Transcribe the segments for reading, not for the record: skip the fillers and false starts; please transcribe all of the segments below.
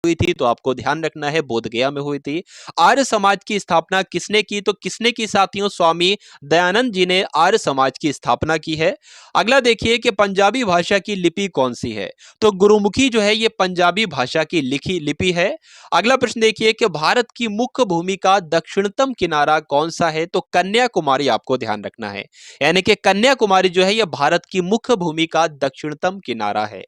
हुई थी, तो आपको ध्यान रखना है बोध गया में हुई थी। आर्य समाज की स्थापना किसने की, तो किसने की साथियों, स्वामी दयानंद जी ने आर्य समाज की स्थापना की है। अगला देखिए कि पंजाबी भाषा की लिपि कौन सी है, तो गुरुमुखी जो है ये पंजाबी भाषा की लिखी लिपि है। अगला प्रश्न देखिए कि भारत की मुख्य भूमि का दक्षिणतम किनारा कौन सा है, तो कन्याकुमारी आपको ध्यान रखना है, यानी कि कन्याकुमारी जो है यह भारत की मुख्य भूमि का दक्षिणतम किनारा है।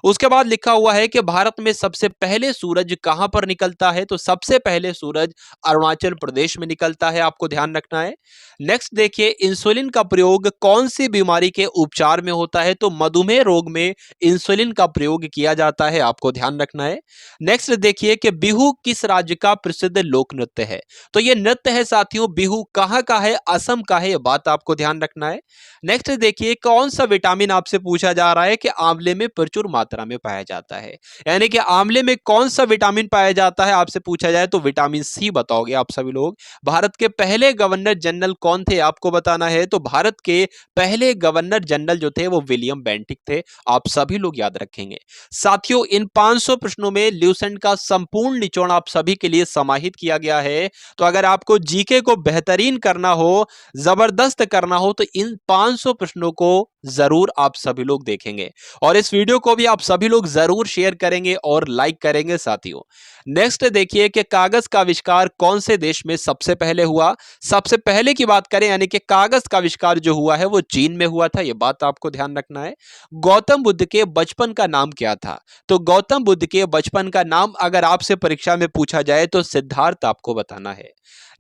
उसके बाद लिखा हुआ है कि भारत में सबसे पहले सूरज कहां पर निकलता है, तो सबसे पहले सूरज अरुणाचल प्रदेश में निकलता है, आपको ध्यान रखना है। नेक्स्ट देखिए, इंसुलिन का प्रयोग कौन सी बीमारी के उपचार में होता है, तो मधुमेह रोग में इंसुलिन का प्रयोग किया जाता है, आपको ध्यान रखना है। नेक्स्ट देखिए कि बिहू किस राज्य का प्रसिद्ध लोक नृत्य है, तो यह नृत्य है साथियों बिहू कहां का है, असम का है, यह बात आपको ध्यान रखना है। नेक्स्ट देखिए, कौन सा विटामिन आपसे पूछा जा रहा है कि आंवले में प्रचुर मात्रा में पाया जाता है, यानी कि आंवले में कौन सा विटामिन पाया जाता है आपसे पूछा जाए तो विटामिन सी बताओगे आप सभी लोग। भारत के पहले गवर्नर जनरल कौन थे आपको बताना है, तो भारत के पहले गवर्नर जनरल जो थे वो विलियम बेंटिक थे, आप सभी लोग याद रखेंगे। साथियों इन 500 प्रश्नों में ल्यूसेंट का संपूर्ण निचोड़ आप सभी के लिए समाहित किया गया है। तो अगर आपको जीके को बेहतरीन करना हो, जबरदस्त करना हो, तो इन 500 प्रश्नों को जरूर आप सभी लोग देखेंगे और इस वीडियो को भी आप सभी लोग जरूर शेयर करेंगे और लाइक करेंगे साथियों। नेक्स्ट देखिए कि कागज का आविष्कार कौन से देश में सबसे पहले हुआ। सबसे पहले की बात करें यानी कि कागज का आविष्कार जो हुआ है वो चीन में हुआ था, यह बात आपको ध्यान रखना है। गौतम बुद्ध के बचपन का नाम क्या था, तो गौतम बुद्ध के बचपन का नाम अगर आपसे परीक्षा में पूछा जाए तो सिद्धार्थ आपको बताना है।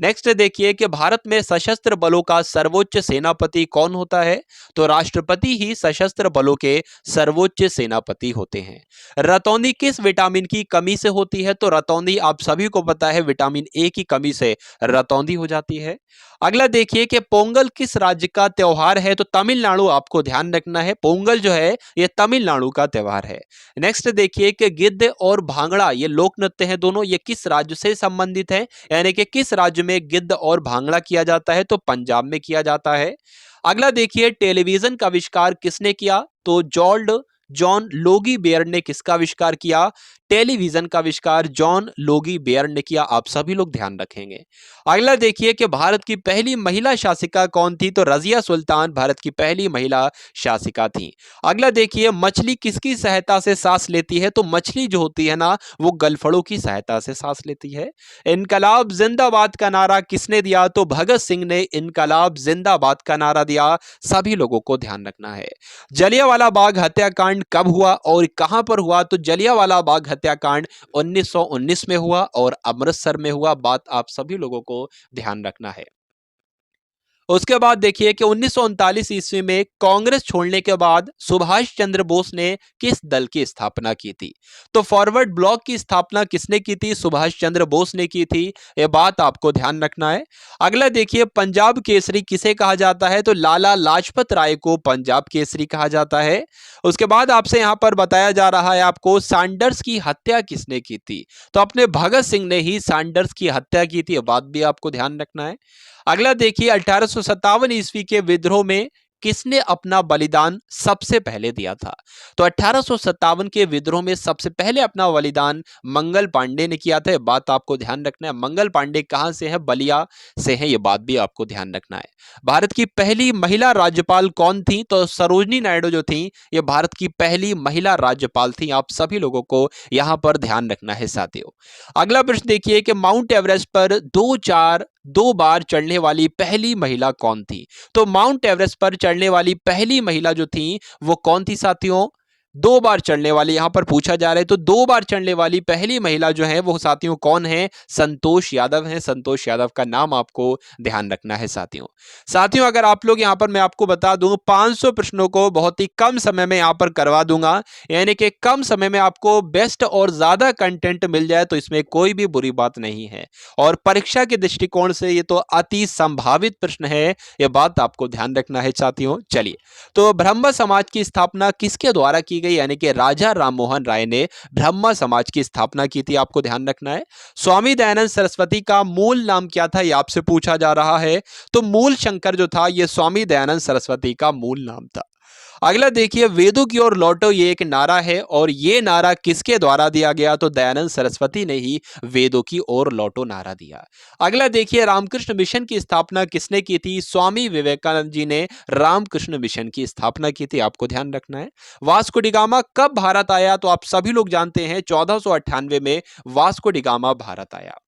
नेक्स्ट देखिए कि भारत में सशस्त्र बलों का सर्वोच्च सेनापति कौन होता है, तो राष्ट्रपति ही सशस्त्र बलों के सर्वोच्च सेनापति होते हैं। रतौंधी किस विटामिन की कमी से होती है, तो रतौंधी आप सभी को पता है विटामिन ए की कमी से रतौंधी हो जाती है। अगला देखिए कि पोंगल किस राज्य का त्योहार है, तो तमिलनाडु आपको ध्यान रखना है, पोंगल जो है यह तमिलनाडु का त्योहार है। नेक्स्ट देखिए कि गिद्ध और भांगड़ा ये लोक नृत्य हैं दोनों, ये किस राज्य से संबंधित है, यानी कि किस राज्य में गिद्ध और भांगड़ा किया जाता है, तो पंजाब में किया जाता है। अगला देखिए टेलीविजन का आविष्कार किसने किया, तो जॉर्ज जॉन लोगी बेयर ने किसका आविष्कार किया, टेलीविजन का आविष्कार जॉन लोगी बेयर ने किया, आप सभी लोग ध्यान रखेंगे। अगला देखिए कि भारत की पहली महिला शासिका कौन थी, तो रजिया सुल्तान भारत की पहली महिला शासिका थी। अगला देखिए मछली किसकी सहायता से सांस लेती है, तो मछली जो होती है ना वो गलफड़ों की सहायता से सांस लेती है। इनकलाब जिंदाबाद का नारा किसने दिया, तो भगत सिंह ने इनकलाब जिंदाबाद का नारा दिया, सभी लोगों को ध्यान रखना है। जलियांवाला बाग हत्याकांड कब हुआ और कहां पर हुआ, तो जलियांवाला बाग हत्याकांड 1919 में हुआ और अमृतसर में हुआ, बात आप सभी लोगों को ध्यान रखना है। उसके बाद देखिए कि 1939 ईस्वी में कांग्रेस छोड़ने के बाद सुभाष चंद्र बोस ने किस दल की स्थापना की थी, तो फॉरवर्ड ब्लॉक की स्थापना किसने की थी, सुभाष चंद्र बोस ने की थी, यह बात आपको ध्यान रखना है। अगला देखिए पंजाब केसरी किसे कहा जाता है, तो लाला लाजपत राय को पंजाब केसरी कहा जाता है। उसके बाद आपसे यहां पर बताया जा रहा है आपको सैंडर्स की हत्या किसने की थी, तो अपने भगत सिंह ने ही सैंडर्स की हत्या की थी, यह बात भी आपको ध्यान रखना है। अगला देखिए 1857 ईस्वी के विद्रोह में किसने अपना बलिदान सबसे पहले दिया था, तो 1857 के विद्रोह में सबसे पहले अपना बलिदान मंगल पांडे ने किया था, ये बात आपको ध्यान रखना है। मंगल पांडे कहां से है, बलिया से है, ये बात भी आपको ध्यान रखना है। भारत की पहली महिला राज्यपाल कौन थी, तो सरोजनी नायडू जो थी ये भारत की पहली महिला राज्यपाल थी, आप सभी लोगों को यहां पर ध्यान रखना है साथियों। अगला प्रश्न देखिए कि माउंट एवरेस्ट पर दो बार चढ़ने वाली पहली महिला कौन थी, तो माउंट एवरेस्ट पर चढ़ने वाली पहली महिला जो थी वो कौन थी साथियों, दो बार चढ़ने वाली, यहां पर पूछा जा रहा है तो दो बार चढ़ने वाली पहली महिला जो है वो साथियों कौन है, संतोष यादव है, संतोष यादव का नाम आपको ध्यान रखना है साथियों। साथियों अगर आप लोग यहां पर मैं आपको बता दूं 500 प्रश्नों को बहुत ही कम समय में यहां पर करवा दूंगा, यानी कि कम समय में आपको बेस्ट और ज्यादा कंटेंट मिल जाए तो इसमें कोई भी बुरी बात नहीं है और परीक्षा के दृष्टिकोण से ये तो अति संभावित प्रश्न है, यह बात आपको ध्यान रखना है साथियों। चलिए तो ब्रह्म समाज की स्थापना किसके द्वारा की गई, यानी कि राजा राममोहन राय ने ब्रह्म समाज की स्थापना की थी, आपको ध्यान रखना है। स्वामी दयानंद सरस्वती का मूल नाम क्या था, यह आपसे पूछा जा रहा है, तो मूल शंकर जो था यह स्वामी दयानंद सरस्वती का मूल नाम था। अगला देखिए, वेदों की ओर लौटो, ये एक नारा है और ये नारा किसके द्वारा दिया गया? तो दयानंद सरस्वती ने ही वेदों की ओर लौटो नारा दिया। अगला देखिए, रामकृष्ण मिशन की स्थापना किसने की थी? स्वामी विवेकानंद जी ने रामकृष्ण मिशन की स्थापना की थी, आपको ध्यान रखना है। वास्को डी गामा कब भारत आया? तो आप सभी लोग जानते हैं 1498 में वास्को डी गामा भारत आया।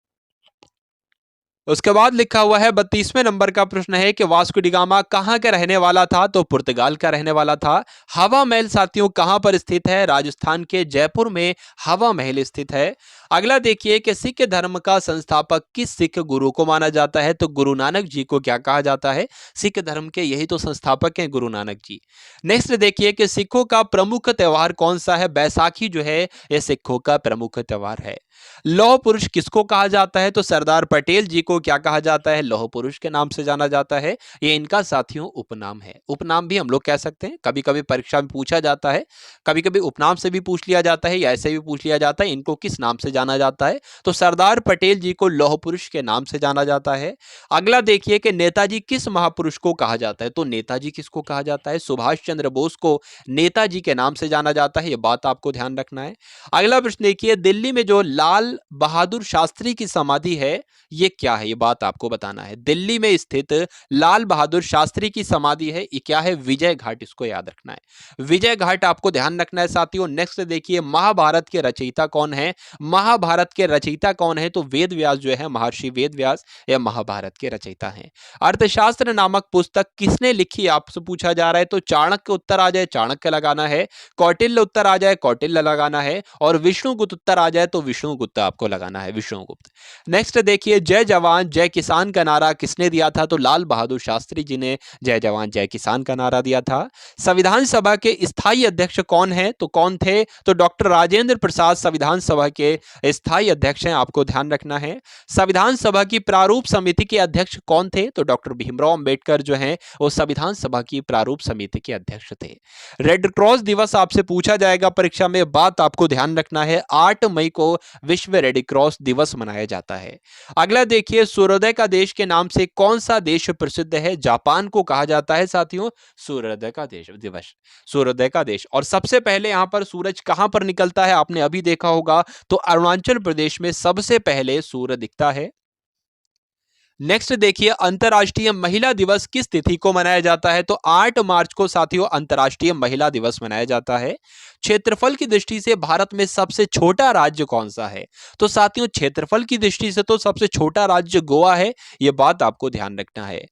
उसके बाद लिखा हुआ है 32वें नंबर का प्रश्न है कि वास्को डी गामा कहां का रहने वाला था? तो पुर्तगाल का रहने वाला था। हवा महल साथियों कहां पर स्थित है? राजस्थान के जयपुर में हवा महल स्थित है। अगला देखिए कि सिख धर्म का संस्थापक किस सिख गुरु को माना जाता है? तो गुरु नानक जी को क्या कहा जाता है? सिख धर्म के यही तो संस्थापक हैं, गुरु नानक जी। नेक्स्ट देखिए कि सिखों का प्रमुख त्योहार कौन सा है? बैसाखी जो है यह सिखों का प्रमुख त्योहार है। लौह पुरुष किसको कहा जाता है? तो सरदार पटेल जी को क्या कहा जाता है? लौह पुरुष के नाम से जाना जाता है। ये इनका साथियों उपनाम है। उपनाम भी हम लोग कह सकते हैं, कभी कभी परीक्षा में पूछा जाता है, कभी कभी उपनाम से भी पूछ लिया जाता है या ऐसे भी पूछ लिया जाता है इनको किस नाम से जाना जाता है। तो सरदार पटेल जी को लौह पुरुष के नाम से जाना जाता है। अगला देखिए कि नेताजी किस महापुरुष को कहा जाता है? तो नेताजी किसको कहा जाता है? सुभाष चंद्र बोस को नेताजी के नाम से जाना जाता है। यह बात आपको ध्यान रखना है। अगला प्रश्न देखिए, दिल्ली में जो लाल बहादुर शास्त्री की समाधि है ये क्या है? ये बात आपको बताना है। दिल्ली में स्थित लाल बहादुर शास्त्री की समाधि है, ये क्या है? विजय घाट, इसको याद रखना है। विजय घाट आपको ध्यान रखना है साथियों। नेक्स्ट देखिए, महाभारत के रचयिता कौन है? महाभारत के रचयिता कौन है? तो वेद व्यास जो है, महर्षि वेद व्यास यह महाभारत के रचयिता हैं। अर्थशास्त्र नामक पुस्तक किसने लिखी आपसे पूछा जा रहा है? तो चाणक्य उत्तर आ जाए चाणक्य लगाना है, कौटिल्य उत्तर आ जाए कौटिल्य लगाना है और विष्णुगुप्त उत्तर आ जाए तो विष्णुगुप्त आपको लगाना है, विष्णुगुप्त। नेक्स्ट देखिए, जय जवान जय किसान का नारा किसने दिया था? तो लाल बहादुर शास्त्री जी ने जय जवान जय किसान का नारा दिया था। संविधान सभा के स्थायी अध्यक्ष कौन है? तो कौन थे? तो डॉक्टर राजेंद्र प्रसाद संविधान सभा के स्थायी अध्यक्ष हैं, आपको ध्यान रखना है। संविधान सभा की प्रारूप समिति के अध्यक्ष कौन थे? तो डॉक्टर भीमराव अंबेडकर जो हैं वो संविधान सभा की प्रारूप समिति के अध्यक्ष थे। रेड क्रॉस दिवस आपसे पूछा जाएगा परीक्षा में, बात आपको ध्यान रखना है। 8 मई को विश्व रेड क्रॉस दिवस मनाया जाता है। अगला देखिए, सूर्योदय का देश के नाम से कौन सा देश प्रसिद्ध है? जापान को कहा जाता है साथियों सूर्योदय का देश दिवस, सूर्योदय का देश। और सबसे पहले यहां पर सूरज कहां पर निकलता है? आपने अभी देखा होगा, तो अरुणाचल प्रदेश में सबसे पहले सूर्य दिखता है। नेक्स्ट देखिए, अंतर्राष्ट्रीय महिला दिवस किस तिथि को मनाया जाता है? तो 8 मार्च को साथियों अंतर्राष्ट्रीय महिला दिवस मनाया जाता है। क्षेत्रफल की दृष्टि से भारत में सबसे छोटा राज्य कौन सा है? तो साथियों क्षेत्रफल की दृष्टि से तो सबसे छोटा राज्य गोवा है, यह बात आपको ध्यान रखना है।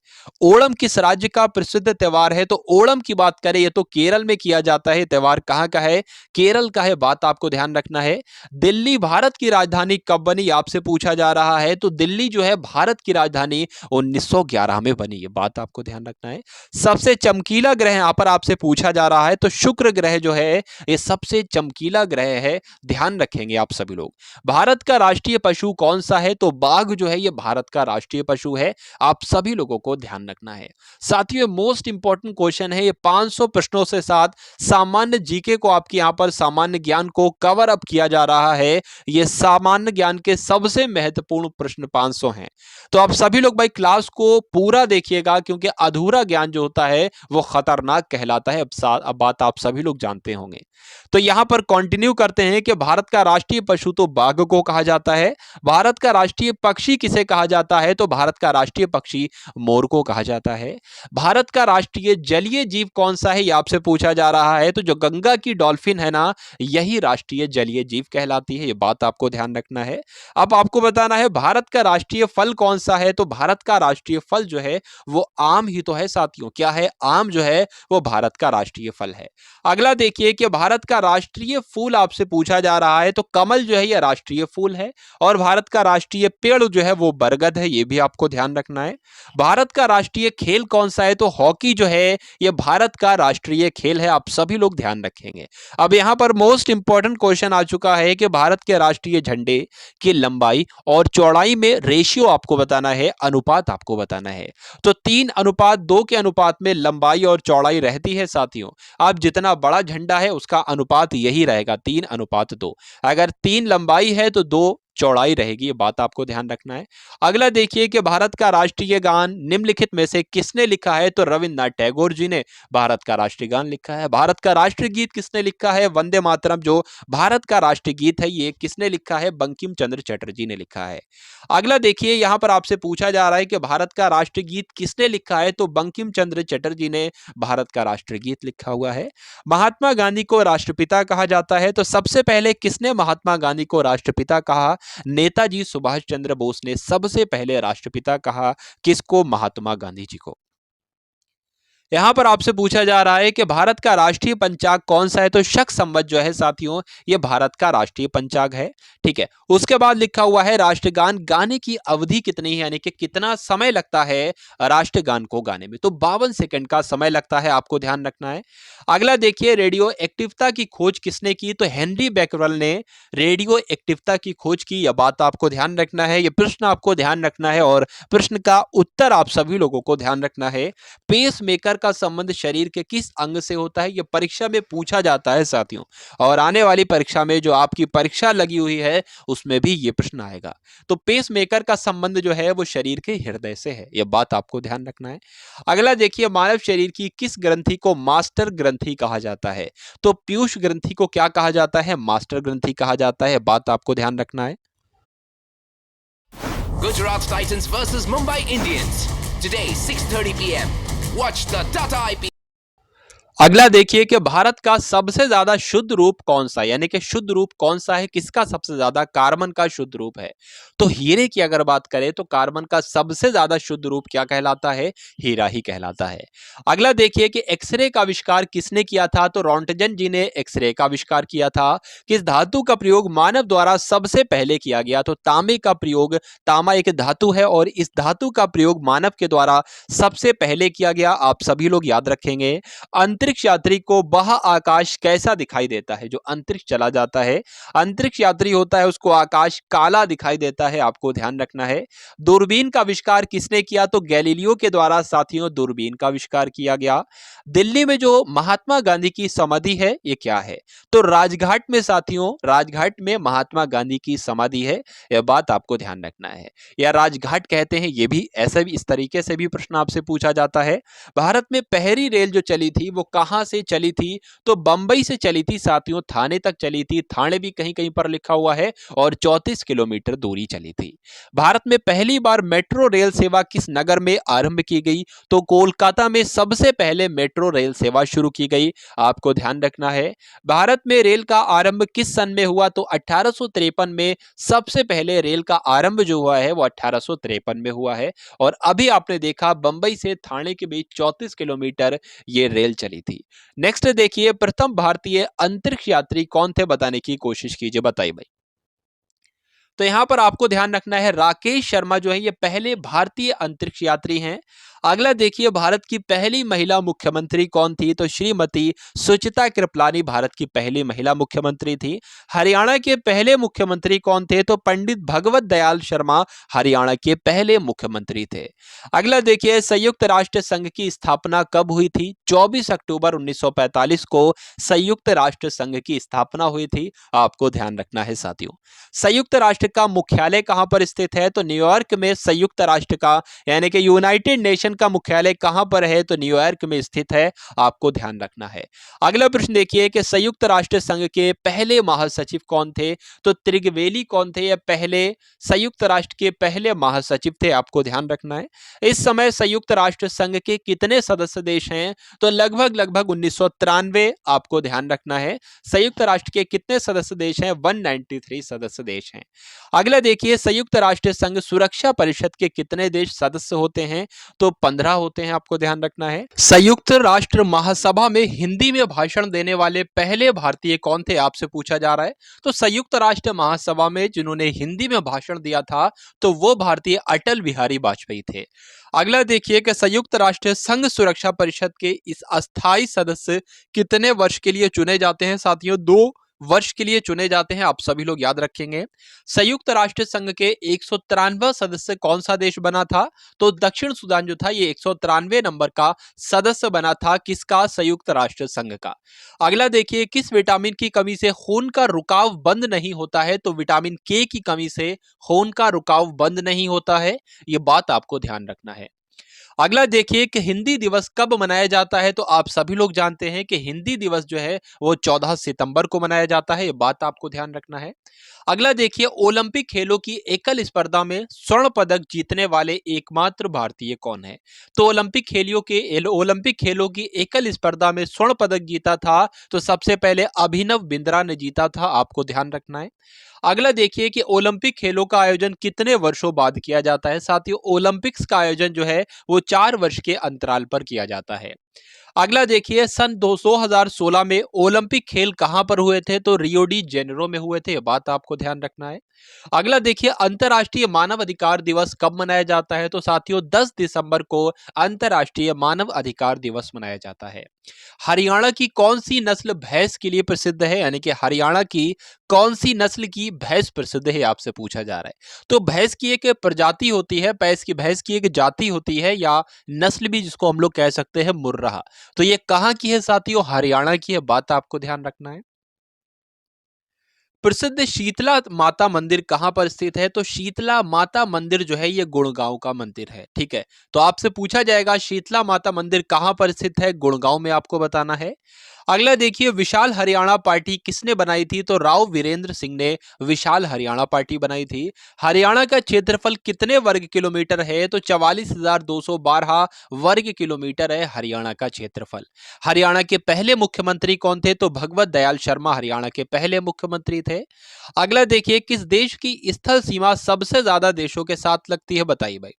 ओणम किस राज्य का प्रसिद्ध त्योहार है? तो ओणम की बात करें ये तो केरल में किया जाता है। त्योहार कहां का है? केरल का है, बात आपको ध्यान रखना है। दिल्ली भारत की राजधानी कब बनी? आपसे पूछा जा रहा है। तो दिल्ली जो है भारत की राजधानी 1911 में बनी, ये बात आपको ध्यान रखना है। सबसे चमकीला ग्रह यहां पर आपसे पूछा जा रहा है, तो शुक्र ग्रह जो है ये सबसे चमकीला ग्रह है, ध्यान रखेंगे आप सभी लोग। भारत का राष्ट्रीय पशु कौन सा है? तो बाघ जो है ये भारत का राष्ट्रीय पशु है, आप सभी लोगों को ध्यान रखना है। साथियों मोस्ट इंपॉर्टेंट क्वेश्चन है, ये 500 प्रश्नों से साथ सामान्य जीके को आपके यहां पर सामान्य ज्ञान को कवर अप किया जा रहा है। ये सामान्य ज्ञान के सबसे महत्वपूर्ण प्रश्न 500 हैं, तो आप सभी लोग भाई क्लास को पूरा देखिएगा, क्योंकि अधूरा ज्ञान जो होता है वो खतरनाक कहलाता है। अब बात आप सभी लोग जानते होंगे। तो यहां पर कंटिन्यू करते हैं कि भारत का राष्ट्रीय पशु तो बाघ को कहा जाता है। भारत का राष्ट्रीय पक्षी किसे कहा जाता है? तो भारत का राष्ट्रीय पक्षी मोर को कहा जाता है। भारत का राष्ट्रीय जलीय जीव कौन सा है, ये आपसे पूछा जा रहा है। तो जो गंगा की डॉल्फिन है ना, यही राष्ट्रीय जलीय जीव कहलाती है, ये बात आपको ध्यान रखना है। अब आपको बताना है भारत का राष्ट्रीय फल कौन सा है? तो भारत का राष्ट्रीय फल जो है वो आम ही तो है साथियों। क्या है? आम जो है वो भारत का राष्ट्रीय फल है। अगला देखिए कि भारत का राष्ट्रीय फूल आपसे पूछा जा रहा है, तो कमल जो है ये राष्ट्रीय फूल है। और भारत का राष्ट्रीय पेड़ जो है वो बरगद है, ये भी आपको ध्यान रखना है। भारत का राष्ट्रीय खेल कौन सा है? तो हॉकी जो है ये भारत का राष्ट्रीय खेल है, आप सभी लोग ध्यान रखेंगे। अब यहां पर मोस्ट इंपॉर्टेंट क्वेश्चन आ चुका है कि भारत के राष्ट्रीय झंडे की लंबाई और चौड़ाई में रेशियो आपको बताना है, अनुपात आपको बताना है। तो 3:2 के अनुपात में लंबाई और चौड़ाई रहती है साथियों। अब जितना बड़ा झंडा है उसका अनुपात यही रहेगा, 3:2। अगर 3 लंबाई है तो 2 चौड़ाई रहेगी, ये बात आपको ध्यान रखना है। अगला देखिए कि भारत का राष्ट्रीय गान निम्नलिखित में से किसने लिखा है? तो रविन्द्रनाथ टैगोर जी ने भारत का राष्ट्रीय गान लिखा है। भारत का राष्ट्रीय गीत किसने लिखा है? वंदे मातरम जो भारत का राष्ट्रीय गीत है, ये किसने लिखा है? बंकिम चंद्र चटर्जी ने लिखा है। अगला देखिए, यहां पर आपसे पूछा जा रहा है कि भारत का राष्ट्रीय गीत किसने लिखा है? तो बंकिम चंद्र चटर्जी ने भारत का राष्ट्रीय गीत लिखा हुआ है। महात्मा गांधी को राष्ट्रपिता कहा जाता है, तो सबसे पहले किसने महात्मा गांधी को राष्ट्रपिता कहा? नेताजी सुभाष चंद्र बोस ने सबसे पहले राष्ट्रपिता कहा। किसको? महात्मा गांधी जी को। यहां पर आपसे पूछा जा रहा है कि भारत का राष्ट्रीय पंचांग कौन सा है? तो शक संवत जो है साथियों, ये भारत का राष्ट्रीय पंचांग है। ठीक है, उसके बाद लिखा हुआ है राष्ट्रगान गाने की अवधि कितनी है, यानी कि कितना समय लगता है राष्ट्रगान को गाने में? तो 52 सेकंड का समय लगता है, आपको ध्यान रखना है। अगला देखिए, रेडियो एक्टिवता की खोज किसने की? तो हेनरी बैकरल ने रेडियो एक्टिवता की खोज की। यह बात आपको ध्यान रखना है, यह प्रश्न आपको ध्यान रखना है और प्रश्न का उत्तर आप सभी लोगों को ध्यान रखना है। पेस मेकर का संबंध शरीर के किस अंग से होता है? यह परीक्षा में पूछा जाता है साथियों, और आने वाली परीक्षा में जो आपकी परीक्षा लगी हुई है उसमें भी यह प्रश्न आएगा। तो पेस मेकर का संबंध जो है वो शरीर के हृदय से है, यह बात आपको ध्यान रखना है। अगला देखिए, मानव शरीर की किस ग्रंथि को मास्टर ग्रंथि कहा जाता है? तो पीयूष ग्रंथि को क्या कहा जाता है? मास्टर ग्रंथि कहा जाता है, बात आपको ध्यान रखना है। Gujarat Titans versus Mumbai Indians. Today, 6:30 p.m. Watch the Tata IPL. अगला देखिए कि भारत का सबसे ज्यादा शुद्ध रूप कौन सा है, यानी कि शुद्ध रूप कौन सा है, किसका सबसे ज्यादा? कार्बन का शुद्ध रूप है। तो हीरे की अगर बात करें तो कार्बन का सबसे ज्यादा शुद्ध रूप क्या कहलाता है? हीरा ही कहलाता है। अगला देखिए कि एक्सरे का आविष्कार किसने किया था? तो रोंटगन जी ने एक्सरे का आविष्कार किया था। किस धातु का प्रयोग मानव द्वारा सबसे पहले किया गया? तो तांबे का प्रयोग। तांबा एक धातु है और इस धातु का प्रयोग मानव के द्वारा सबसे पहले किया गया, आप सभी लोग याद रखेंगे। अंतरिक्ष यात्री को बाह आकाश कैसा दिखाई देता है? जो अंतरिक्ष चला जाता है, अंतरिक्ष यात्री होता है, उसको आकाश काला दिखाई देता है, आपको ध्यान रखना है। दूरबीन का आविष्कार किसने किया? तो गैलीलियो के द्वारा साथियों दूरबीन का आविष्कार किया गया। दिल्ली में जो महात्मा गांधी की समाधि है ये क्या है? तो राजघाट में साथियों, राजघाट में महात्मा गांधी की समाधि है, यह बात आपको ध्यान रखना है। या राजघाट कहते हैं, ये भी ऐसे भी इस तरीके से भी प्रश्न आपसे पूछा जाता है। भारत में पहली रेल जो चली थी वो कहां से चली थी? तो बंबई से चली थी साथियों, थाने तक चली थी। थाने भी कहीं कहीं पर लिखा हुआ है, और 34 किलोमीटर दूरी चली थी। भारत में पहली बार मेट्रो रेल सेवा किस नगर में आरंभ की गई? तो कोलकाता में सबसे पहले मेट्रो रेल सेवा शुरू की गई, आपको ध्यान रखना है। भारत में रेल का आरंभ किस सन में हुआ? तो 1853 में सबसे पहले रेल का आरंभ जो हुआ है वो 1853 में हुआ है। और अभी आपने देखा बंबई से थाने के बीच 34 किलोमीटर ये रेल चली थी। नेक्स्ट देखिए, प्रथम भारतीय अंतरिक्ष यात्री कौन थे? बताने की कोशिश कीजिए, बताइए भाई। तो यहां पर आपको ध्यान रखना है, राकेश शर्मा जो है ये पहले भारतीय अंतरिक्ष यात्री हैं। अगला देखिए, भारत की पहली महिला मुख्यमंत्री कौन थी? तो श्रीमती सुचिता कृपलानी भारत की पहली महिला मुख्यमंत्री थी। हरियाणा के पहले मुख्यमंत्री कौन थे? तो पंडित भगवत दयाल शर्मा हरियाणा के पहले मुख्यमंत्री थे। अगला देखिए, संयुक्त राष्ट्र संघ की स्थापना कब हुई थी? 24 अक्टूबर 1945 को संयुक्त राष्ट्र संघ की स्थापना हुई थी, आपको ध्यान रखना है साथियों। संयुक्त राष्ट्र का मुख्यालय कहां पर स्थित है? तो न्यूयॉर्क में संयुक्त राष्ट्र का, यानी कि यूनाइटेड नेशन का मुख्यालय कहां पर है? तो न्यूयॉर्क में स्थित है, आपको ध्यान रखना है। अगला प्रश्न देखिए कि संयुक्त राष्ट्र संघ के पहले महासचिव कौन थे? तो त्रिगवेली कौन थे? या पहले संयुक्त राष्ट्र के पहले महासचिव थे, आपको ध्यान रखना है। इस समय संयुक्त राष्ट्र संघ के कितने सदस्य देश हैं? तो लगभग 1993, आपको ध्यान रखना है। संयुक्त राष्ट्र के कितने सदस्य देश हैं? 193 सदस्य देश हैं। अगला देखिए, संयुक्त राष्ट्र संघ सुरक्षा परिषद के कितने देश सदस्य होते हैं? तो 15 होते हैं, आपको ध्यान रखना है। संयुक्त राष्ट्र महासभा में हिंदी में भाषण देने वाले पहले भारतीय कौन थे, आपसे पूछा जा रहा है। तो संयुक्त राष्ट्र महासभा में जिन्होंने हिंदी में भाषण दिया था तो वो भारतीय अटल बिहारी वाजपेयी थे। अगला देखिए कि संयुक्त राष्ट्र संघ सुरक्षा परिषद के इस अस्थायी सदस्य कितने वर्ष के लिए चुने जाते हैं? साथियों, 2 वर्ष के लिए चुने जाते हैं, आप सभी लोग याद रखेंगे। संयुक्त राष्ट्र संघ के 193 सदस्य कौन सा देश बना था? तो दक्षिण सूडान जो था ये 193 नंबर का सदस्य बना था, किसका? संयुक्त राष्ट्र संघ का। अगला देखिए, किस विटामिन की कमी से खून का रुकाव बंद नहीं होता है? तो विटामिन के की कमी से खून का रुकाव बंद नहीं होता है, ये बात आपको ध्यान रखना है। अगला देखिए कि हिंदी दिवस कब मनाया जाता है? तो आप सभी लोग जानते हैं कि हिंदी दिवस जो है वो 14 सितंबर को मनाया जाता है, ये बात आपको ध्यान रखना है। अगला देखिए, ओलंपिक खेलों की एकल स्पर्धा में स्वर्ण पदक जीतने वाले एकमात्र भारतीय कौन है? तो ओलंपिक खेलों की एकल स्पर्धा में स्वर्ण पदक जीता था तो सबसे पहले अभिनव बिंद्रा ने जीता था, आपको ध्यान रखना है। अगला देखिए कि ओलंपिक खेलों का आयोजन कितने वर्षों बाद किया जाता है? साथियों, ओलंपिक्स का आयोजन जो है वो 4 वर्ष के अंतराल पर किया जाता है। अगला देखिए, सन 2016 में ओलंपिक खेल कहां पर हुए थे? तो रियो डी जेनेरो में हुए थे, ये बात आपको ध्यान रखना है। अगला देखिए, अंतर्राष्ट्रीय मानव अधिकार दिवस कब मनाया जाता है? तो साथियों 10 दिसंबर को अंतर्राष्ट्रीय मानव अधिकार दिवस मनाया जाता है। हरियाणा की कौन सी नस्ल भैंस के लिए प्रसिद्ध है? यानी कि हरियाणा की कौन सी नस्ल की भैंस प्रसिद्ध है, आपसे पूछा जा रहा है। तो भैंस की एक प्रजाति होती है, भैंस की एक जाति होती है या नस्ल भी जिसको हम लोग कह सकते हैं मुर्राह। तो ये कहां की है साथियों? हरियाणा की है, बात आपको ध्यान रखना है। प्रसिद्ध शीतला माता मंदिर कहां पर स्थित है? तो शीतला माता मंदिर जो है ये गुड़गांव का मंदिर है, ठीक है। तो आपसे पूछा जाएगा शीतला माता मंदिर कहां पर स्थित है? गुड़गांव में आपको बताना है। अगला देखिए, विशाल हरियाणा पार्टी किसने बनाई थी? तो राव वीरेंद्र सिंह ने विशाल हरियाणा पार्टी बनाई थी। हरियाणा का क्षेत्रफल कितने वर्ग किलोमीटर है? तो 44,212 वर्ग किलोमीटर है हरियाणा का क्षेत्रफल। हरियाणा के पहले मुख्यमंत्री कौन थे? तो भगवत दयाल शर्मा हरियाणा के पहले मुख्यमंत्री थे। अगला देखिए, किस देश की स्थल सीमा सबसे ज्यादा देशों के साथ लगती है? बताइए भाई।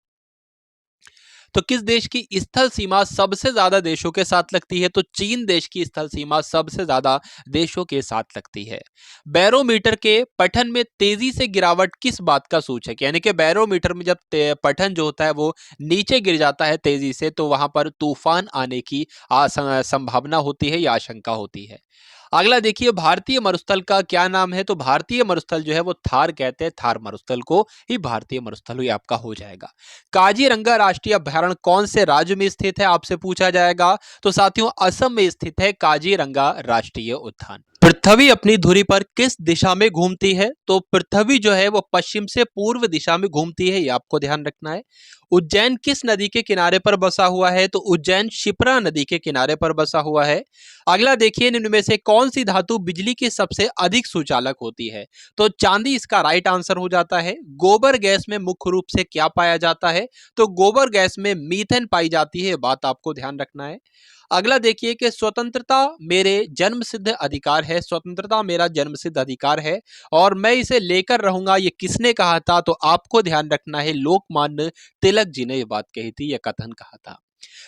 तो किस देश की स्थल सीमा सबसे ज्यादा देशों के साथ लगती है? तो चीन देश की स्थल सीमा सबसे ज्यादा देशों के साथ लगती है। बैरोमीटर के पठन में तेजी से गिरावट किस बात का सूचक है? यानी कि बैरोमीटर में जब पठन जो होता है वो नीचे गिर जाता है तेजी से, तो वहां पर तूफान आने की संभावना होती है या आशंका होती है। अगला देखिए, भारतीय मरुस्थल का क्या नाम है? तो भारतीय मरुस्थल जो है वो थार कहते हैं, थार मरुस्थल को ही भारतीय मरुस्थल ही आपका हो जाएगा। काजीरंगा राष्ट्रीय अभयारण्य कौन से राज्य में स्थित है, आपसे पूछा जाएगा। तो साथियों असम में स्थित है काजीरंगा राष्ट्रीय उद्यान। पृथ्वी अपनी धुरी पर किस दिशा में घूमती है? तो पृथ्वी जो है वो पश्चिम से पूर्व दिशा में घूमती है, ये आपको ध्यान रखना है। उज्जैन किस नदी के किनारे पर बसा हुआ है? तो उज्जैन शिप्रा नदी के किनारे पर बसा हुआ है। अगला देखिए, निम्न में से कौन सी धातु बिजली की सबसे अधिक सुचालक होती है? तो चांदी इसका राइट आंसर हो जाता है। गोबर गैस में मुख्य रूप से क्या पाया जाता है? तो गोबर गैस में मीथेन पाई जाती है, बात आपको ध्यान रखना है। अगला देखिए कि स्वतंत्रता मेरे जन्मसिद्ध अधिकार है, स्वतंत्रता मेरा जन्मसिद्ध अधिकार है और मैं इसे लेकर रहूंगा, ये किसने कहा था? तो आपको ध्यान रखना है, लोकमान्य तिलक जी ने ये बात कही थी, यह कथन कहा था।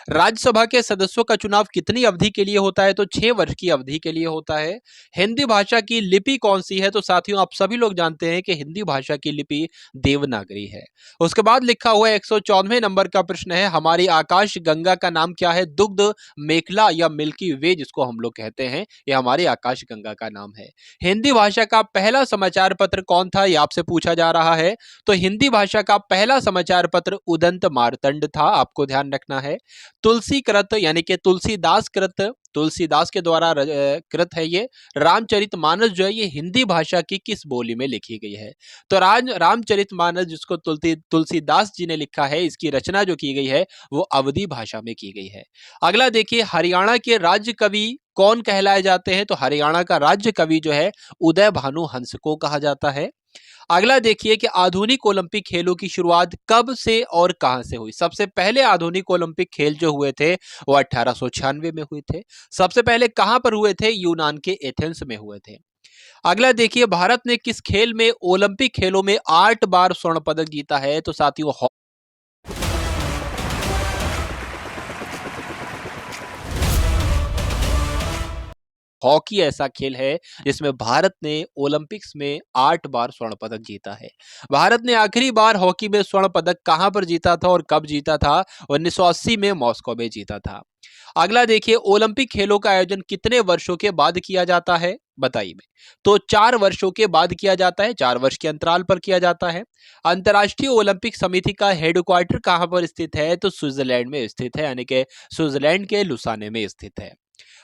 राज्यसभा के सदस्यों का चुनाव कितनी अवधि के लिए होता है? तो 6 वर्ष की अवधि के लिए होता है। हिंदी भाषा की लिपि कौन सी है? तो साथियों आप सभी लोग जानते हैं कि हिंदी भाषा की लिपि देवनागरी है। उसके बाद लिखा हुआ 114वें नंबर का प्रश्न है, हमारी आकाश गंगा का नाम क्या है? दुग्ध मेखला या मिल्की वे जिसको हम लोग कहते हैं, ये हमारी आकाश गंगा का नाम है। हिंदी भाषा का पहला समाचार पत्र कौन था, ये आपसे पूछा जा रहा है। तो हिंदी भाषा का पहला समाचार पत्र उदंत मार्तंड था, आपको ध्यान रखना है। तुलसी कृत यानी कि तुलसीदास कृत, तुलसीदास के द्वारा कृत है ये। रामचरितमानस जो है ये हिंदी भाषा की किस बोली में लिखी गई है? तो रामचरितमानस जिसको तुलसीदास जी ने लिखा है, इसकी रचना जो की गई है वो अवधी भाषा में की गई है। अगला देखिए, हरियाणा के राज्य कवि कौन कहलाए जाते हैं? तो हरियाणा का राज्य कवि जो है उदय भानु हंस को कहा जाता है। अगला देखिए कि आधुनिक ओलंपिक खेलों की शुरुआत कब से और कहां से हुई? सबसे पहले आधुनिक ओलंपिक खेल जो हुए थे वो 1896 में हुए थे। सबसे पहले कहां पर हुए थे? यूनान के एथेंस में हुए थे। अगला देखिए, भारत ने किस खेल में ओलंपिक खेलों में 8 बार स्वर्ण पदक जीता है? तो साथियों हॉकी ऐसा खेल है जिसमें भारत ने ओलंपिक्स में 8 बार स्वर्ण पदक जीता है। भारत ने आखिरी बार हॉकी में स्वर्ण पदक कहां पर जीता था और कब जीता था? 1980 में मॉस्को में जीता था। अगला देखिए, ओलंपिक खेलों का आयोजन कितने वर्षों के बाद किया जाता है, बताइए। तो 4 वर्षों के बाद किया जाता है, 4 वर्ष के अंतराल पर किया जाता है। अंतर्राष्ट्रीय ओलंपिक समिति का हेडक्वार्टर कहां पर स्थित है, तो स्विट्जरलैंड में स्थित है, यानी कि स्विट्जरलैंड के लुसाने में स्थित है।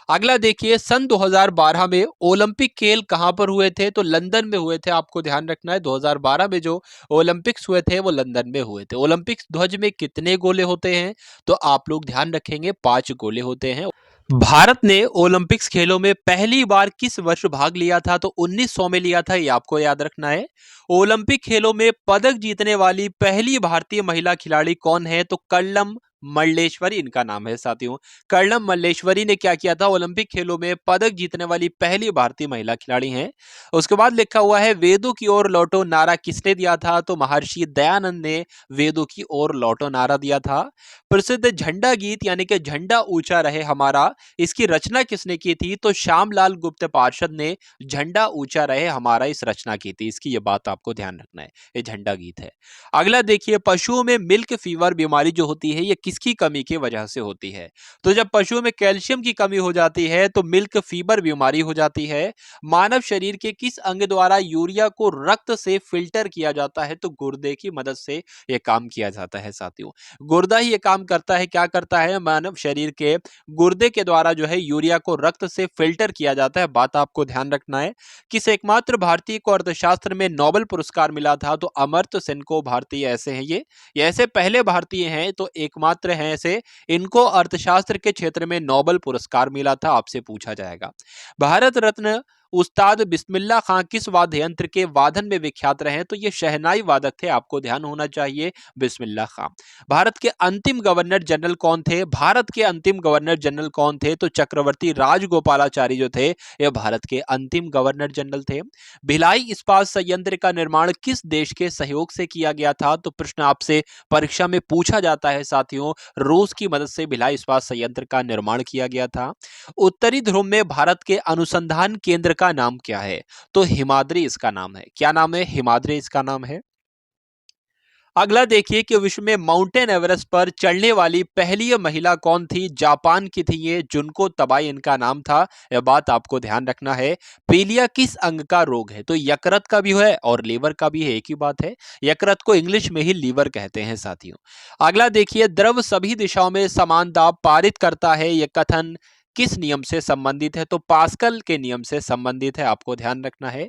अगला देखिए, सन 2012 में ओलंपिक खेल कहां पर हुए थे, तो लंदन में हुए थे। आपको ध्यान रखना है 2012 में जो ओलंपिक्स हुए थे वो लंदन में हुए थे। ओलंपिक्स ध्वज में कितने गोले होते हैं, तो आप लोग ध्यान रखेंगे 5 गोले होते हैं। भारत ने ओलंपिक्स खेलों में पहली बार किस वर्ष भाग लिया था, तो 1900 में लिया था, ये आपको याद रखना है। ओलंपिक खेलों में पदक जीतने वाली पहली भारतीय महिला खिलाड़ी कौन है, तो कर्णम मल्लेश्वरी इनका नाम है साथियों। कर्णम मल्लेश्वरी ने क्या किया था, ओलंपिक खेलों में पदक जीतने वाली पहली भारतीय महिला खिलाड़ी हैं। उसके बाद लिखा हुआ है, वेदों की ओर लौटो नारा किसने दिया था, तो महर्षि दयानंद ने वेदों की ओर लौटो नारा दिया था। प्रसिद्ध झंडा गीत यानी कि झंडा ऊंचा रहे हमारा, इसकी रचना किसने की थी, तो श्यामलाल गुप्त पार्षद ने झंडा ऊंचा रहे हमारा इस रचना की थी। इसकी ये बात आपको ध्यान रखना है, ये झंडा गीत है। अगला देखिए, पशुओं में मिल्क फीवर बीमारी जो होती है ये किसकी कमी की वजह से होती है, तो जब पशुओं में कैल्शियम की कमी हो जाती है तो मिल्क फीवर बीमारी हो जाती है। मानव शरीर के किस अंग द्वारा यूरिया को रक्त से फिल्टर किया जाता है, तो गुर्दे की मदद से यह काम किया जाता है साथियों। गुर्दा ही ये काम करता है, क्या करता है, मानव शरीर के गुर्दे के द्वारा जो है यूरिया को रक्त से फिल्टर किया जाता है। बात आपको ध्यान रखना है। किस एकमात्र भारतीय को अर्थशास्त्र में नोबेल पुरस्कार मिला था, तो अमर्त्य सेन को भारतीय ऐसे हैं ये ऐसे पहले भारतीय हैं, तो एकमात्र हैं ऐसे, इनको अर्थशास्त्र के क्षेत्र में नोबेल पुरस्कार मिला था। आपसे पूछा जाएगा। भारत रत्न उस्ताद बिस्मिल्लाह खां किस वाद्य यंत्र के वादन में विख्यात रहे, तो ये शहनाई वादक थे। आपको ध्यान होना चाहिए, बिस्मिल्लाह खां। भारत के अंतिम गवर्नर जनरल कौन थे, भारत के अंतिम गवर्नर जनरल कौन थे, तो चक्रवर्ती राजगोपालाचारी जो थे ये भारत के अंतिम गवर्नर जनरल थे। भिलाई इस्पात संयंत्र का निर्माण किस देश के सहयोग से किया गया था, तो प्रश्न आपसे परीक्षा में पूछा जाता है साथियों। रूस की मदद से भिलाई इस्पात संयंत्र का निर्माण किया गया था। उत्तरी ध्रुव में भारत के अनुसंधान केंद्र का नाम क्या है, तो हिमाद्री इसका नाम है। क्या नाम है, हिमाद्री इसका नाम है। अगला देखिए कि विश्व में माउंटेन एवरेस्ट पर चढ़ने वाली पहली महिला कौन थी, जापान की थी ये, जुनको तबाई इनका नाम था। यह बात आपको ध्यान रखना है। पीलिया किस अंग का रोग है, तो यकृत का भी है और लीवर का भी है, एक ही बात है। यकृत को इंग्लिश में ही लीवर कहते हैं साथियों। अगला देखिए, द्रव सभी दिशाओं में समान दाब पारित करता है, यह कथन किस नियम से संबंधित है, तो पास्कल के नियम से संबंधित है। आपको ध्यान रखना है।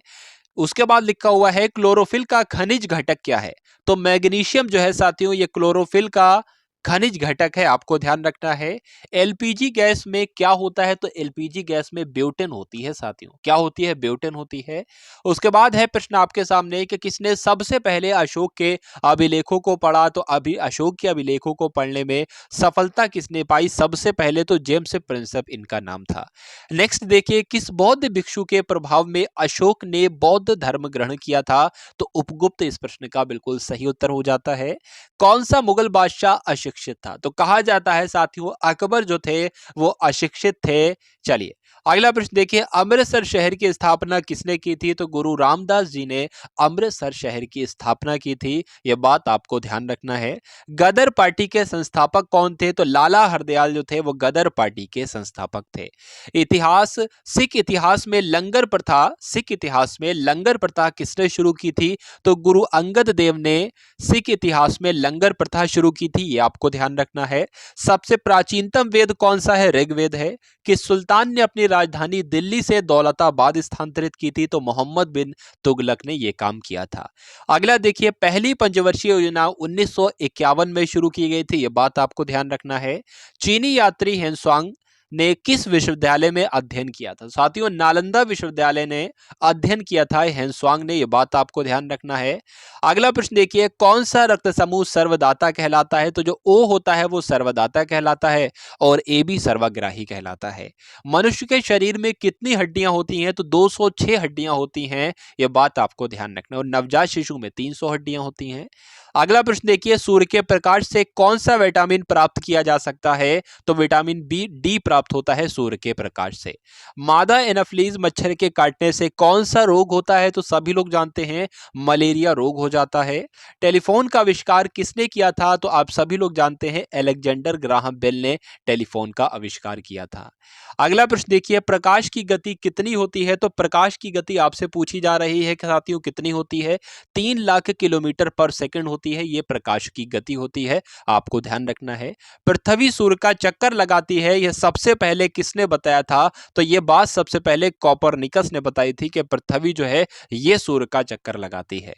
उसके बाद लिखा हुआ है, क्लोरोफिल का खनिज घटक क्या है, तो मैग्नीशियम जो है साथियों ये क्लोरोफिल का खनिज घटक है। आपको ध्यान रखना है। एलपीजी गैस में क्या होता है, तो एलपीजी गैस में ब्यूटेन होती है साथियों। क्या होती है, ब्यूटेन होती है। उसके बाद है प्रश्न आपके सामने कि किसने सबसे पहले अशोक के अभिलेखों को पढ़ा, तो अभी अशोक के अभिलेखों को पढ़ने में सफलता किसने पाई, सबसे पहले तो जेम्स प्रिंसेप इनका नाम था। नेक्स्ट देखिए, किस बौद्ध भिक्षु के प्रभाव में अशोक ने बौद्ध धर्म ग्रहण किया था, तो उपगुप्त इस प्रश्न का बिल्कुल सही उत्तर हो जाता है। कौन सा मुगल बादशाह अशिक्षित था, तो कहा जाता है साथियों अकबर जो थे वो अशिक्षित थे। चलिए अगला प्रश्न देखिए, अमृतसर शहर की स्थापना किसने की थी, तो गुरु रामदास जी ने अमृतसर शहर की स्थापना की थी। यह बात आपको ध्यान रखना है। गदर पार्टी के संस्थापक कौन थे, तो लाला हरदयाल जो थे वो गदर पार्टी के संस्थापक थे। इतिहास, सिख इतिहास में लंगर प्रथा, सिख इतिहास में लंगर प्रथा किसने शुरू की थी, तो गुरु अंगद देव ने सिख इतिहास में लंगर प्रथा शुरू की थी। ये आपको ध्यान रखना है। सबसे प्राचीनतम वेद कौन सा है, ऋग्वेद है। किस सुल्तान ने अपनी राजधानी दिल्ली से दौलताबाद स्थानांतरित की थी, तो मोहम्मद बिन तुगलक ने यह काम किया था। अगला देखिए, पहली पंचवर्षीय योजना 1951 में शुरू की गई थी। यह बात आपको ध्यान रखना है। चीनी यात्री हेनस्वांग ने किस विश्वविद्यालय में अध्ययन किया था, साथियों नालंदा विश्वविद्यालय ने अध्ययन किया था हेनस्वांग ने। यह बात आपको ध्यान रखना है। अगला प्रश्न देखिए, कौन सा रक्त समूह सर्वदाता कहलाता है, तो जो ओ होता है वो सर्वदाता कहलाता है और ए बी सर्वग्राही कहलाता है। मनुष्य के शरीर में कितनी हड्डियां होती हैं, तो 206 हड्डियां होती हैं। यह बात आपको ध्यान रखना है। और नवजात शिशु में 300 हड्डियां होती हैं। अगला प्रश्न देखिए, सूर्य के प्रकाश से कौन सा विटामिन प्राप्त किया जा सकता है, तो विटामिन बी डी प्राप्त प्राप्त होता है सूर्य के प्रकाश से। मादा एनाफिलीज मच्छर के काटने से कौन सा रोग होता है? तो सभी लोग जानते हैं, मलेरिया रोग हो जाता है। टेलीफोन का आविष्कार किसने किया था? तो आप सभी लोग जानते हैं, अलेक्जेंडर ग्राहम बेल ने टेलीफोन का आविष्कार किया था। अगला प्रश्न देखिए, प्रकाश की गति कितनी होती है? तो प्रकाश की गति आपसे पूछी जा रही है कि साथियों कितनी होती है? 3 लाख किलोमीटर पर सेकंड होती है, ये प्रकाश की गति होती है, आपको ध्यान रखना है। पृथ्वी सूर्य का चक्कर लगाती है, यह सबसे पहले किसने बताया था? तो यह बात सबसे पहले कोपरनिकस ने बताई थी कि पृथ्वी जो है यह सूर्य का चक्कर लगाती है।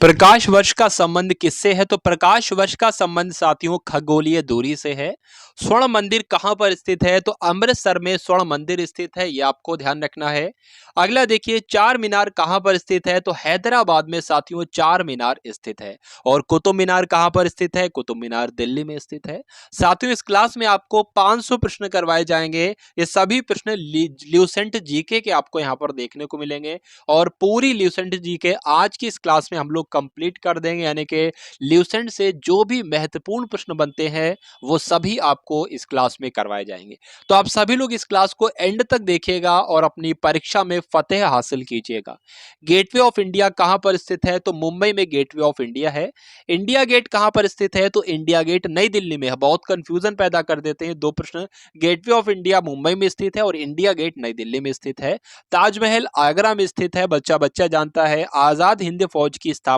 प्रकाश वर्ष का संबंध किससे है? तो प्रकाश वर्ष का संबंध साथियों खगोलीय दूरी से है। स्वर्ण मंदिर कहां पर स्थित है? तो अमृतसर में स्वर्ण मंदिर स्थित है, यह आपको ध्यान रखना है। अगला देखिए, चार मीनार कहां पर स्थित है? तो हैदराबाद में साथियों चार मीनार स्थित है। और कुतुब मीनार कहां पर स्थित है? कुतुब मीनार दिल्ली में स्थित है। साथियों इस क्लास में आपको 500 प्रश्न करवाए जाएंगे। ये सभी प्रश्न ल्यूसेंट जीके के आपको यहां पर देखने को मिलेंगे, और पूरी ल्यूसेंट जीके आज की इस क्लास में हम लोग कंप्लीट कर देंगे, यानी कि ल्यूसेंट से जो भी महत्वपूर्ण प्रश्न बनते हैं वो सभी आपको इस क्लास में करवाए जाएंगे। तो आप सभी लोग इस क्लास को एंड तक देखिएगा और अपनी परीक्षा में फतेह हासिल कीजिएगा। गेटवे ऑफ इंडिया कहां पर स्थित है? तो मुंबई में गेटवे ऑफ इंडिया है। इंडिया गेट कहां पर स्थित है? तो इंडिया गेट नई दिल्ली में है। बहुत कंफ्यूजन पैदा कर देते हैं दो प्रश्न। गेटवे ऑफ इंडिया मुंबई में स्थित है और इंडिया गेट नई दिल्ली में स्थित है। ताजमहल आगरा में स्थित है, बच्चा बच्चा जानता है। आजाद हिंद फौज की स्थापना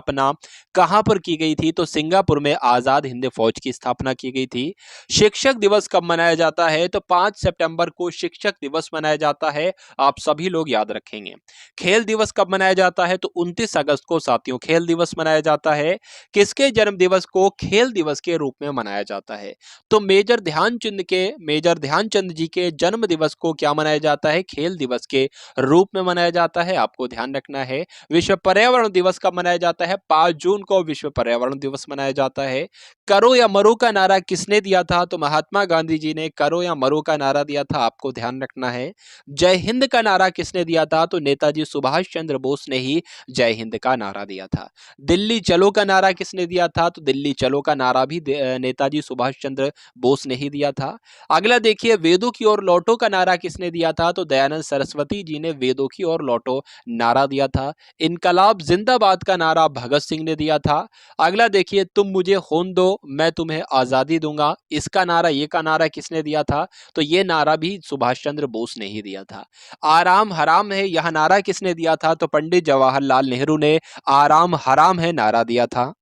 कहां पर की गई थी? तो सिंगापुर में आजाद हिंद फौज की स्थापना की गई थी। शिक्षक दिवस कब मनाया जाता है? तो 5 सितंबर को शिक्षक दिवस मनाया जाता है, आप सभी लोग याद रखेंगे। खेल दिवस कब मनाया जाता है? तो 29 अगस्त को साथियों खेल दिवस मनाया जाता है। किसके जन्म दिवस को खेल दिवस के रूप में मनाया जाता है? तो मेजर ध्यानचंद जी के जन्म दिवस को क्या मनाया जाता है? खेल दिवस के रूप में मनाया जाता है, आपको ध्यान रखना है। विश्व पर्यावरण दिवस कब मनाया जाता है? 5 जून को विश्व पर्यावरण दिवस मनाया जाता है। करो या मरो का नारा किसने दिया था? तो महात्मा गांधी जी ने करो या मरो का नारा दिया था, आपको ध्यान रखना है। जय हिंद का नारा किसने दिया था? तो नेताजी सुभाष चंद्र बोस ने ही जय हिंद का नारा दिया था। दिल्ली चलो का नारा किसने दिया था? तो दिल्ली चलो का नारा भी नेताजी सुभाष चंद्र बोस ने ही दिया था। अगला देखिए, वेदों की ओर लौटो का नारा किसने दिया था? तो दयानंद सरस्वती जी ने वेदों की ओर लौटो नारा दिया था। इनकलाब जिंदाबाद का नारा भगत सिंह ने दिया था। अगला देखिए, तुम मुझे खून दो मैं तुम्हें आजादी दूंगा, इसका नारा ये का नारा किसने दिया था? तो ये नारा भी सुभाष चंद्र बोस ने ही दिया था। आराम हराम है यह नारा किसने दिया था? तो पंडित जवाहरलाल नेहरू ने आराम हराम है नारा दिया था।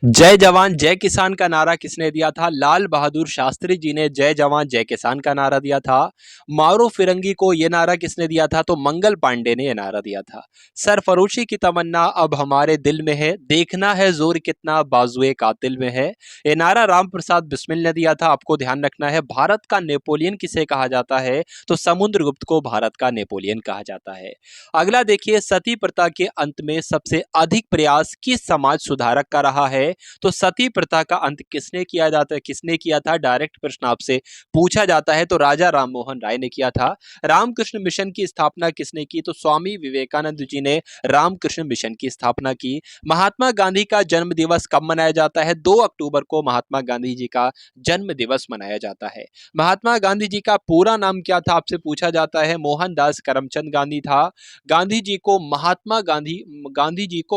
जय जवान जय किसान का नारा किसने दिया था? लाल बहादुर शास्त्री जी ने जय जवान जय किसान का नारा दिया था। मारो फिरंगी को यह नारा किसने दिया था? तो मंगल पांडे ने यह नारा दिया था। सरफरोशी की तमन्ना अब हमारे दिल में है, देखना है जोर कितना बाजुए कातिल में है, ये नारा राम प्रसाद बिस्मिल ने दिया था, आपको ध्यान रखना है। भारत का नेपोलियन किसे कहा जाता है? तो समुद्रगुप्त को भारत का नेपोलियन कहा जाता है। अगला देखिए, सती प्रथा के अंत में सबसे अधिक प्रयास किस समाज सुधारक का रहा है? तो सती प्रथा का अंत किसने किया था? डायरेक्ट प्रश्न आपसे पूछा जाता है, तो राजा राममोहन राय ने किया था। रामकृष्ण मिशन की स्थापना किसने की? तो स्वामी विवेकानंद जी ने रामकृष्ण मिशन की स्थापना की। महात्मा गांधी का जन्म दिवस कब मनाया जाता है? 2 अक्टूबर को महात्मा गांधी जी का जन्म दिवस मनाया जाता है। महात्मा गांधी जी का पूरा नाम क्या था? आपसे पूछा जाता है। मोहनदास करमचंद गांधी था। गांधी जी को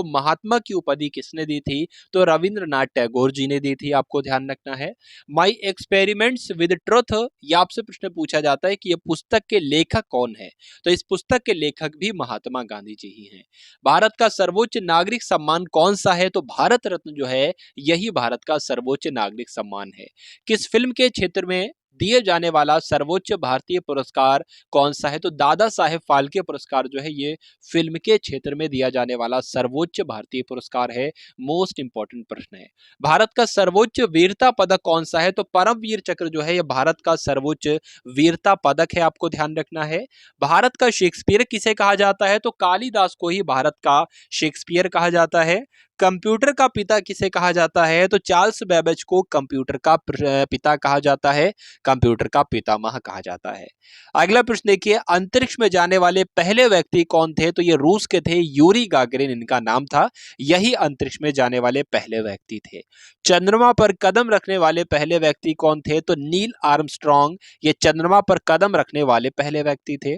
महात्मा की उपाधि किसने दी थी? तो रविंद्रनाथ टैगोर जी ने दी थी, आपको ध्यान रखना है। माई एक्सपेरिमेंट्स विद ट्रुथ, ये आपसे प्रश्न पूछा जाता है कि ये पुस्तक के लेखक कौन है? तो इस पुस्तक के लेखक भी महात्मा गांधी जी ही हैं। भारत का सर्वोच्च नागरिक सम्मान कौन सा है? तो भारत रत्न जो है यही भारत का सर्वोच्च नागरिक सम्मान है। किस फिल्म के क्षेत्र में दिए जाने वाला सर्वोच्च भारतीय पुरस्कार कौन सा है? तो दादा साहेब फाल्के पुरस्कार जो है ये फिल्म के क्षेत्र में दिया जाने वाला सर्वोच्च भारतीय पुरस्कार है। मोस्ट इंपॉर्टेंट प्रश्न है। भारत का सर्वोच्च वीरता पदक कौन सा है? तो परमवीर चक्र जो है ये भारत का सर्वोच्च वीरता पदक है, आपको ध्यान रखना है। भारत का शेक्सपियर किसे कहा जाता है? तो कालिदास को ही भारत का शेक्सपियर कहा जाता है। कंप्यूटर का पिता किसे कहा जाता है? तो चार्ल्स बेबेज को कंप्यूटर का पिता कहा जाता है, कंप्यूटर का पितामह कहा जाता है। अगला प्रश्न देखिए, अंतरिक्ष में जाने वाले पहले व्यक्ति कौन थे? तो ये रूस के थे, यूरी गागरिन इनका नाम था। यही अंतरिक्ष में जाने वाले पहले व्यक्ति थे। चंद्रमा पर कदम रखने वाले पहले व्यक्ति कौन थे? तो नील आर्मस्ट्रॉन्ग ये चंद्रमा पर कदम रखने वाले पहले व्यक्ति थे।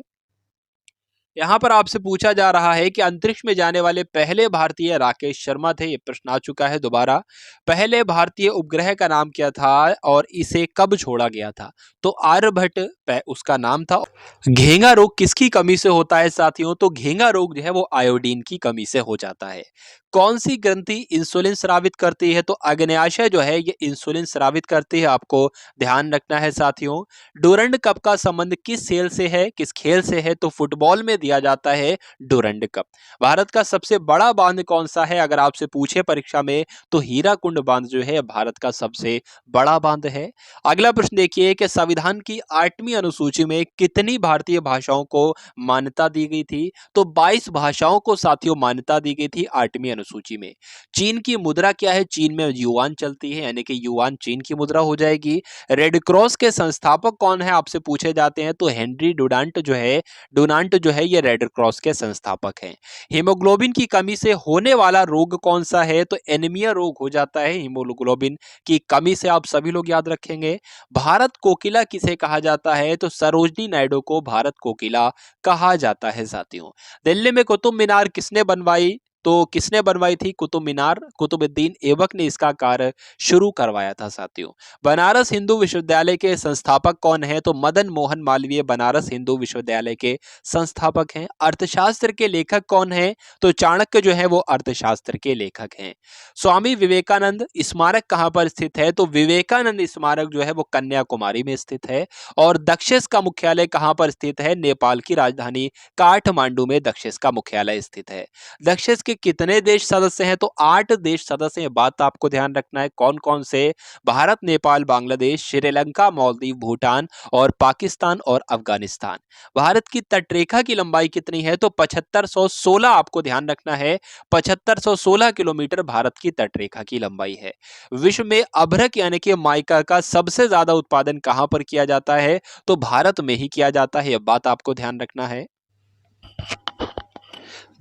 यहाँ पर आपसे पूछा जा रहा है कि अंतरिक्ष में जाने वाले पहले भारतीय राकेश शर्मा थे। ये प्रश्न आ चुका है दोबारा। पहले भारतीय उपग्रह का नाम क्या था और इसे कब छोड़ा गया था? तो आर्यभट्ट उसका नाम था। घेंगा रोग किसकी कमी से होता है साथियों? तो घेंगा रोग जो है वो आयोडीन की कमी से हो जाता है। कौन सी ग्रंथि इंसुलिन स्रावित करती है? तो अग्न्याशय जो है ये इंसुलिन स्रावित करती है, आपको ध्यान रखना है साथियों। डूरंड कप का संबंध किस खेल से है? किस खेल से है? तो फुटबॉल में दिया जाता है डूरंड कप। भारत का सबसे बड़ा बांध कौन सा है? अगर आपसे पूछे परीक्षा में तो हीराकुंड बांध जो है भारत का सबसे बड़ा बांध है। अगला प्रश्न देखिए कि संविधान की 8वीं अनुसूची में कितनी भारतीय भाषाओं को मान्यता दी गई थी? तो 22 भाषाओं को साथियों मान्यता दी गई थी 8वीं अनुसूची में। चीन की मुद्रा क्या है? चीन में युआन चलती है, यानी कि युआन चीन की मुद्रा हो जाएगी। रेड क्रॉस के संस्थापक कौन है आपसे पूछे जाते हैं? तो हेनरी डुनांट जो है ये रेड क्रॉस के संस्थापक हैं। हीमोग्लोबिन की कमी से होने वाला रोग कौन सा है? तो एनीमिया रोग हो जाता है हीमोग्लोबिन की कमी से, आप सभी लोग याद रखेंगे। भारत कोकिला किसे कहा जाता है? तो सरोजनी नायडू को भारत कोकिला कहा जाता है साथियों। दिल्ली में कुतुब मीनार किसने बनवाई? तो किसने बनवाई थी कुतुब मीनार? कुतुबुद्दीन ऐबक ने इसका कार्य शुरू करवाया था साथियों। बनारस हिंदू विश्वविद्यालय के संस्थापक कौन है? तो मदन मोहन मालवीय बनारस हिंदू विश्वविद्यालय के संस्थापक हैं। अर्थशास्त्र के लेखक कौन है? तो चाणक्य जो है वो अर्थशास्त्र के लेखक हैं। स्वामी विवेकानंद स्मारक कहाँ पर स्थित है? तो विवेकानंद स्मारक जो है वो कन्याकुमारी में स्थित है। और दक्षेस का मुख्यालय कहाँ पर स्थित है? नेपाल की राजधानी काठमांडू में दक्षेस का मुख्यालय स्थित है। दक्षेस के कितने देश सदस्य हैं? तो 8 देश सदस्य हैं। बात आपको ध्यान रखना है कौन कौन से? भारत, नेपाल, बांग्लादेश, श्रीलंका, मालदीव, भूटान और पाकिस्तान और अफगानिस्तान। भारत की तटरेखा की लंबाई कितनी है? तो 7516, आपको ध्यान रखना है 7516 किलोमीटर भारत की तटरेखा की लंबाई है। विश्व में अभ्रक यानी कि माइका का सबसे ज्यादा उत्पादन कहां पर किया जाता है? तो भारत में ही किया जाता है। यह बात आपको ध्यान रखना है।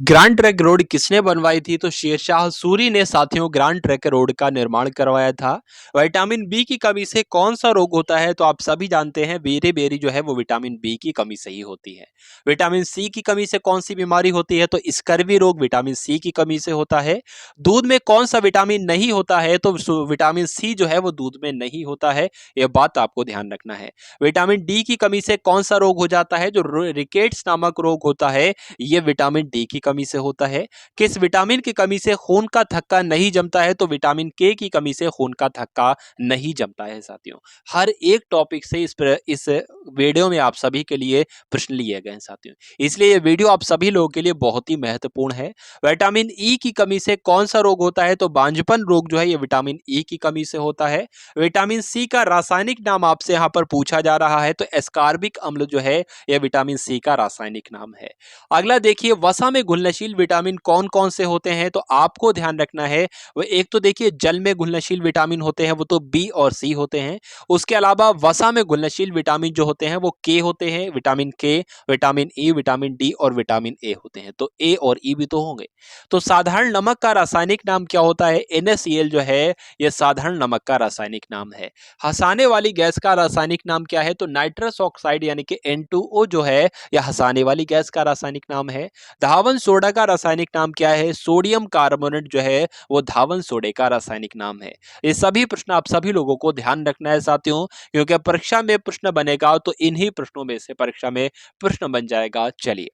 ग्रैंड ट्रंक रोड किसने बनवाई थी? तो शेरशाह सूरी ने साथियों ग्रैंड ट्रंक रोड का निर्माण करवाया था। विटामिन बी की कमी से कौन सा रोग होता है? तो आप सभी जानते हैं बेरी बेरी जो है वो विटामिन बी की कमी से ही होती है। विटामिन सी की कमी से कौन सी बीमारी होती है? तो स्कर्वी रोग विटामिन सी की कमी से होता है। दूध में कौन सा विटामिन नहीं होता है? तो विटामिन सी जो है वो दूध में नहीं होता है। यह बात आपको ध्यान रखना है। विटामिन डी की कमी से कौन सा रोग हो जाता है? जो रिकेट्स नामक रोग होता है ये विटामिन डी की कमी से होता है। किस विटामिन की कमी से खून का थक्का नहीं जमता है? तो विटामिन के की कमी से खून का थक्का नहीं जमता है साथियों। हर एक टॉपिक से इस वीडियो में आप सभी के लिए प्रश्न लिए गए हैं साथियों, इसलिए ये वीडियो आप सभी लोगों के लिए बहुत ही महत्वपूर्ण है। विटामिन ई की कमी से कौन सा रोग होता है? तो बांझपन रोग जो है ये विटामिन ई की कमी से होता है। विटामिन सी का रासायनिक नाम आपसे यहाँ पर पूछा जा रहा है, तो एस्कॉर्बिक अम्ल जो है यह विटामिन सी का रासायनिक नाम है। अगला देखिए, वसा में घुलनशील विटामिन कौन कौन से होते हैं? तो आपको ध्यान रखना है वो एक तो देखिए जल में घुलनशील विटामिन होते हैं, वो तो बी और सी होते हैं। उसके अलावा वसा में घुलनशील विटामिन जो होते हैं वो के होते हैं, विटामिन के, विटामिन ई, विटामिन डी और विटामिन ए होते हैं। तो ए और ई भी तो होंगे। तो साधारण नमक का रासायनिक नाम क्या होता है? NaCl जो है यह साधारण नमक का रासायनिक नाम है। हंसाने वाली गैस का रासायनिक नाम क्या है? तो नाइट्रस ऑक्साइड यानी कि N2O जो है यह हंसाने वाली गैस का रासायनिक नाम है। धावन सोडा का रासायनिक नाम क्या है? सोडियम कार्बोनेट जो है वो धावन सोडे का रासायनिक नाम है। ये सभी प्रश्न आप सभी लोगों को ध्यान रखना है साथियों, क्योंकि परीक्षा में प्रश्न बनेगा तो इन्हीं प्रश्नों में से परीक्षा में प्रश्न बन जाएगा। चलिए,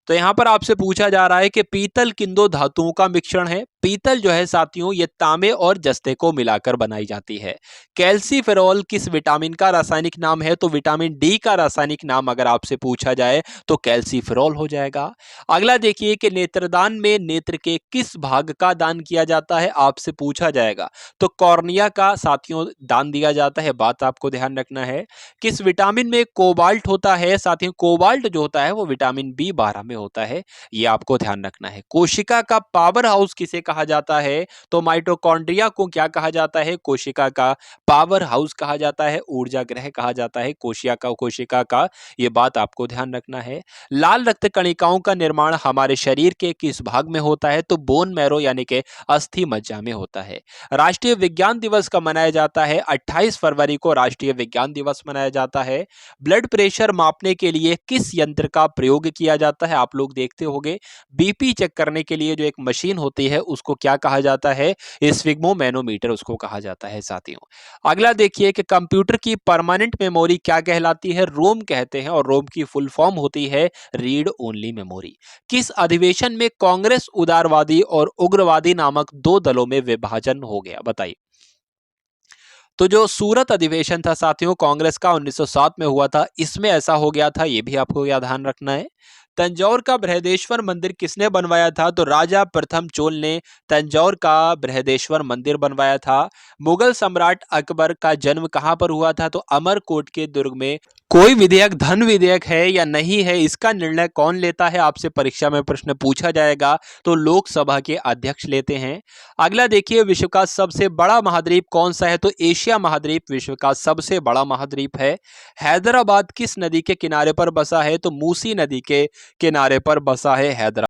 तो यहां पर आपसे पूछा जा रहा है कि पीतल किन दो धातुओं का मिश्रण है? पीतल जो है साथियों ये तांबे और जस्ते को मिलाकर बनाई जाती है। कैल्सीफेरॉल किस विटामिन का रासायनिक नाम है? तो विटामिन डी का रासायनिक नाम अगर आपसे पूछा जाए तो कैल्सीफेरॉल हो जाएगा। अगला देखिए कि नेत्रदान में नेत्र के किस भाग का दान किया जाता है? आपसे पूछा जाएगा तो कॉर्निया का साथियों दान दिया जाता है। बात आपको ध्यान रखना है। किस विटामिन में कोबाल्ट होता है? साथियों कोबाल्ट जो होता है वो विटामिन बी 12 में होता है, ये आपको ध्यान रखना है। कोशिका का पावर हाउस किसे कहा जाता है? तो माइटोकॉन्ड्रिया को क्या कहा जाता है? कोशिका का पावर हाउस कहा जाता है, ऊर्जा ग्रह कहा जाता है कोशिका का, ये बात आपको ध्यान रखना है। लाल रक्त कणिकाओं का निर्माण हमारे शरीर के किस भाग में होता है? तो बोन मैरो यानी कि अस्थि मज्जा में होता है। राष्ट्रीय विज्ञान दिवस कब मनाया जाता है? 28 फरवरी को राष्ट्रीय विज्ञान दिवस मनाया जाता है। ब्लड प्रेशर मापने के लिए किस यंत्र का प्रयोग किया जाता है? आप लोग देखते होंगे बीपी चेक करने के लिए जो एक मशीन होती है उसको क्या कहा जाता है? स्फिग्मोमैनोमीटर उसको कहा जाता है साथियों। अगला देखिए कि कंप्यूटर की परमानेंट मेमोरी क्या कहलाती है? रोम कहते हैं, और रोम की फुल फॉर्म होती है रीड ओनली मेमोरी। किस अधिवेशन में कांग्रेस उदारवादी और उग्रवादी नामक दो दलों में विभाजन हो गया? बताइए। तो जो सूरत अधिवेशन था साथियों कांग्रेस का 1907 में हुआ था, इसमें ऐसा हो गया था, ये भी आपको क्या ध्यान रखना है। तंजौर का बृहदेश्वर मंदिर किसने बनवाया था? तो राजा प्रथम चोल ने तंजौर का बृहदेश्वर मंदिर बनवाया था। मुगल सम्राट अकबर का जन्म कहां पर हुआ था? तो अमरकोट के दुर्ग में। कोई विधेयक धन विधेयक है या नहीं है, इसका निर्णय कौन लेता है? आपसे परीक्षा में प्रश्न पूछा जाएगा तो लोकसभा के अध्यक्ष लेते हैं। अगला देखिए विश्व का सबसे बड़ा महाद्वीप कौन सा है? तो एशिया महाद्वीप विश्व का सबसे बड़ा महाद्वीप है। हैदराबाद किस नदी के किनारे पर बसा है? तो मूसी नदी के किनारे पर बसा है हैदराबाद।